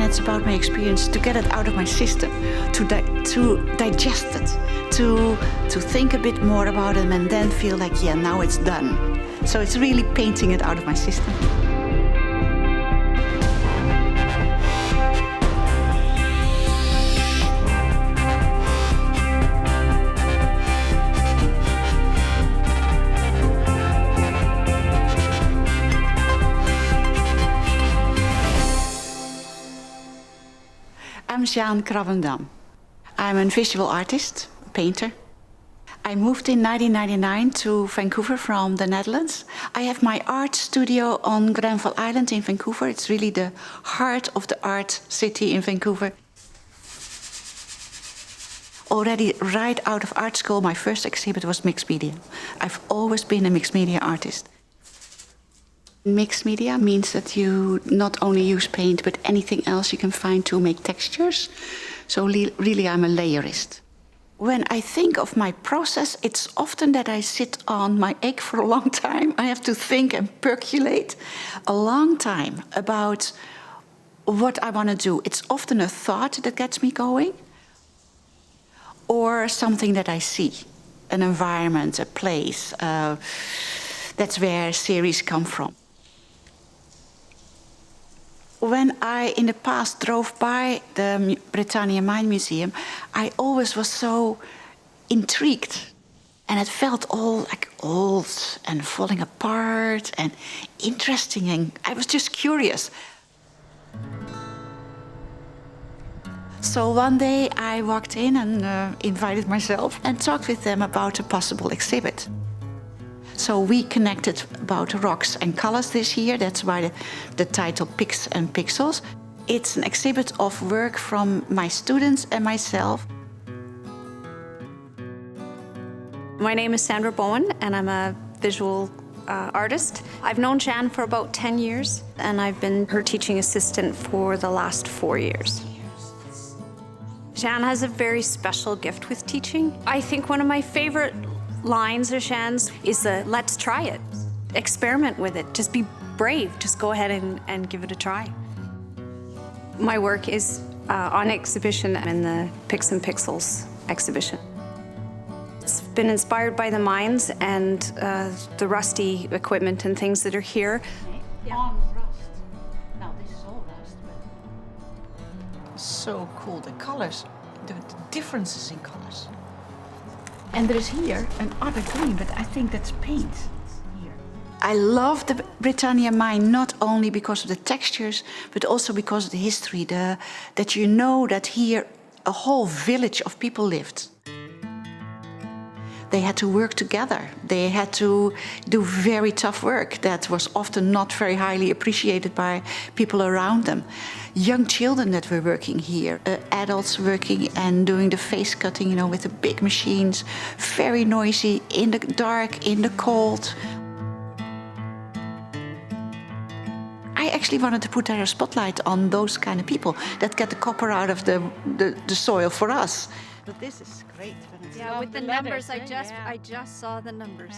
it's about my experience, to get it out of my system, to digest it, to think a bit more about it, and then feel like, yeah, now it's done. So it's really painting it out of my system. I'm Jeanne Krabbendam. I'm a visual artist, painter. I moved in 1999 to Vancouver from the Netherlands. I have my art studio on Granville Island in Vancouver. It's really the heart of the art city in Vancouver. Already right out of art school, my first exhibit was mixed media. I've always been a mixed media artist. Mixed media means that you not only use paint, but anything else you can find to make textures. So really, I'm a layerist. When I think of my process, it's often that I sit on my egg for a long time. I have to think and percolate a long time about what I want to do. It's often a thought that gets me going, or something that I see, an environment, a place. That's where series come from. When I, in the past, drove by the Britannia Mine Museum, I always was so intrigued. And it felt all like old and falling apart and interesting, and I was just curious. So one day I walked in and invited myself and talked with them about a possible exhibit. So we connected about rocks and colors this year. That's why the title Pics and Pixels. It's an exhibit of work from my students and myself. My name is Sandra Bowen, and I'm a visual artist. I've known Jeanne for about 10 years, and I've been her teaching assistant for the last 4 years. Jeanne has a very special gift with teaching. I think one of my favorite lines of Jeanne's is the let's try it. Experiment with it. Just be brave. Just go ahead and give it a try. My work is on exhibition in the Pics and Pixels exhibition. It's been inspired by the mines and the rusty equipment and things that are here. Yeah. On rust. Now this is all rust, but so cool. The colors, the differences in colors. And there is here another green, but I think that's paint. Here. I love the Britannia Mine not only because of the textures, but also because of the history. That you know that here a whole village of people lived. They had to work together. They had to do very tough work that was often not very highly appreciated by people around them. Young children that were working here, adults working and doing the face cutting, you know, with the big machines, very noisy, in the dark, in the cold. I actually wanted to put a spotlight on those kind of people that get the copper out of the soil for us. But this is great. Yeah, with the numbers, I just saw the numbers.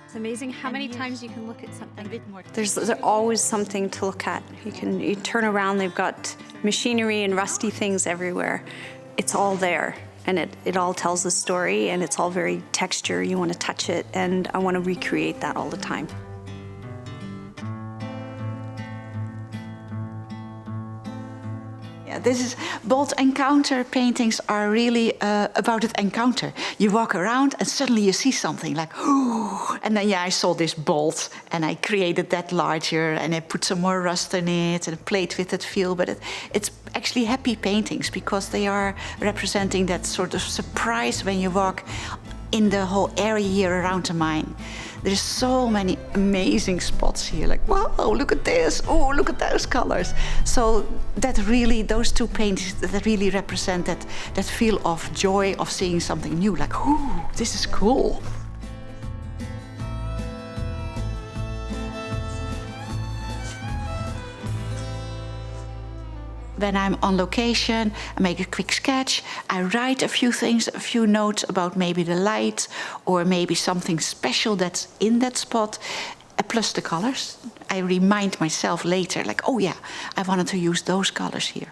It's amazing how many times you can look at something. There's always something to look at. You turn around, they've got machinery and rusty things everywhere. It's all there, and it all tells a story, and it's all very texture. You want to touch it, and I want to recreate that all the time. This is bold encounter paintings are really about an encounter. You walk around and suddenly you see something like, ooh, and then I saw this bolt and I created that larger and I put some more rust in it and played with that feel. But it's actually happy paintings because they are representing that sort of surprise when you walk in the whole area here around the mine. There's so many amazing spots here, like, wow, look at this, oh, look at those colors. So that really, those two paintings, that really represent that feel of joy of seeing something new, like, ooh, this is cool. When I'm on location, I make a quick sketch. I write a few things, a few notes about maybe the light or maybe something special that's in that spot. plus the colors. I remind myself later, like, oh yeah, I wanted to use those colors here.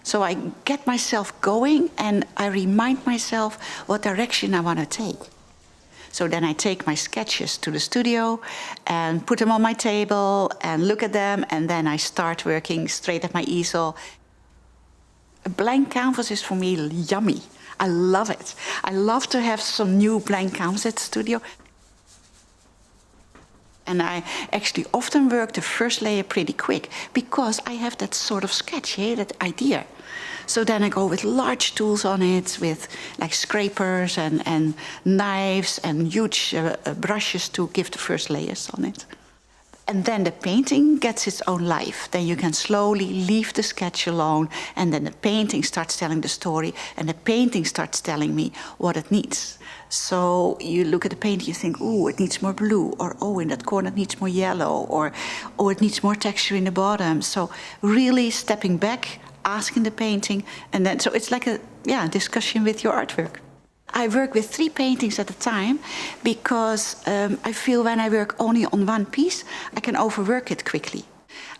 So I get myself going and I remind myself what direction I want to take. So then I take my sketches to the studio and put them on my table and look at them, and then I start working straight at my easel. A blank canvas is for me yummy. I love it. I love to have some new blank canvas at the studio. And I actually often work the first layer pretty quick because I have that sort of sketch, that idea. So then I go with large tools on it, with like scrapers and knives and huge brushes to give the first layers on it. And then the painting gets its own life. Then you can slowly leave the sketch alone, and then the painting starts telling the story, and the painting starts telling me what it needs. So you look at the painting, you think, oh, it needs more blue, or oh, in that corner it needs more yellow, or oh, it needs more texture in the bottom. So really stepping back, asking the painting, and then, so it's like a discussion with your artwork. I work with 3 paintings at a time because I feel when I work only on one piece, I can overwork it quickly.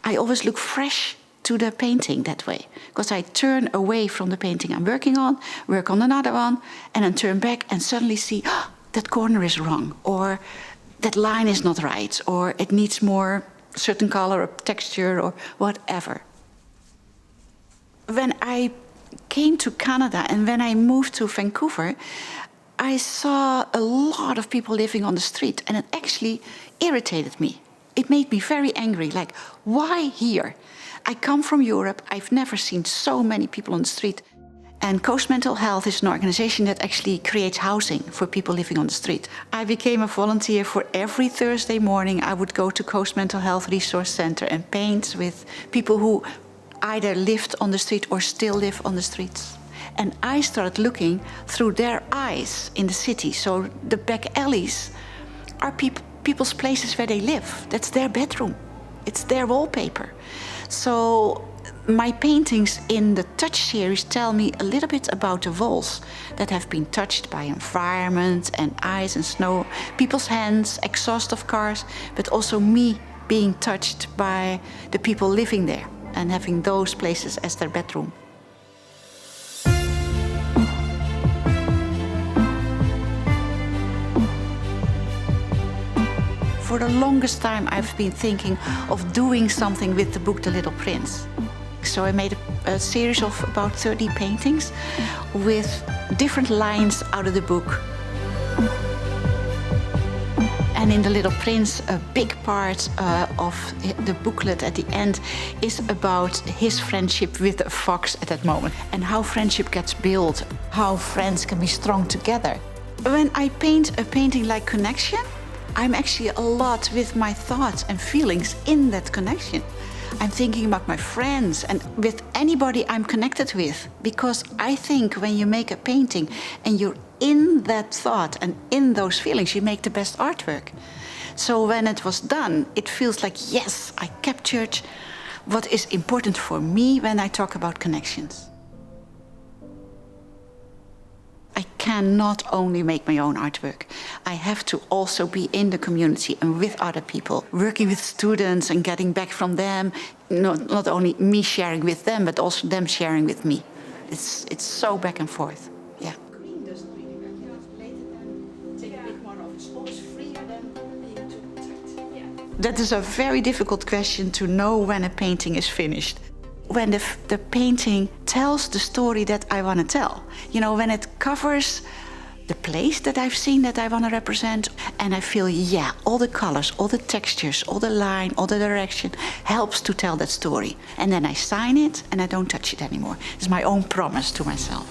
I always look fresh to the painting that way, because I turn away from the painting I'm working on, work on another one, and then turn back and suddenly see, oh, that corner is wrong, or that line is not right, or it needs more certain color or texture or whatever. When I came to Canada and when I moved to Vancouver, I saw a lot of people living on the street, and it actually irritated me. It made me very angry, like, why here? I come from Europe, I've never seen so many people on the street. And Coast Mental Health is an organization that actually creates housing for people living on the street. I became a volunteer. For every Thursday morning I would go to Coast Mental Health Resource Center and paint with people who either lived on the street or still live on the streets. And I started looking through their eyes in the city. So the back alleys are people's places where they live. That's their bedroom. It's their wallpaper. So my paintings in the Touch series tell me a little bit about the walls that have been touched by environment and ice and snow, people's hands, exhaust of cars, but also me being touched by the people living there and having those places as their bedroom. For the longest time I've been thinking of doing something with the book The Little Prince. So I made a series of about 30 paintings with different lines out of the book. And in The Little Prince, a big part of the booklet at the end is about his friendship with a fox at that moment, and how friendship gets built, how friends can be strong together. When I paint a painting like Connection, I'm actually a lot with my thoughts and feelings in that connection. I'm thinking about my friends and with anybody I'm connected with, because I think when you make a painting and you're in that thought and in those feelings, you make the best artwork. So when it was done, it feels like, yes, I captured what is important for me when I talk about connections. I cannot only make my own artwork. I have to also be in the community and with other people, working with students and getting back from them, not only me sharing with them, but also them sharing with me. It's so back and forth, yeah. Green doesn't really work. You have to later then take a bit more of it's always freer than being too tight. Yeah. That is a very difficult question to know when a painting is finished. When the painting tells the story that I want to tell. You know, when it covers the place that I've seen that I want to represent, and I feel, yeah, all the colors, all the textures, all the line, all the direction helps to tell that story. And then I sign it and I don't touch it anymore. It's my own promise to myself.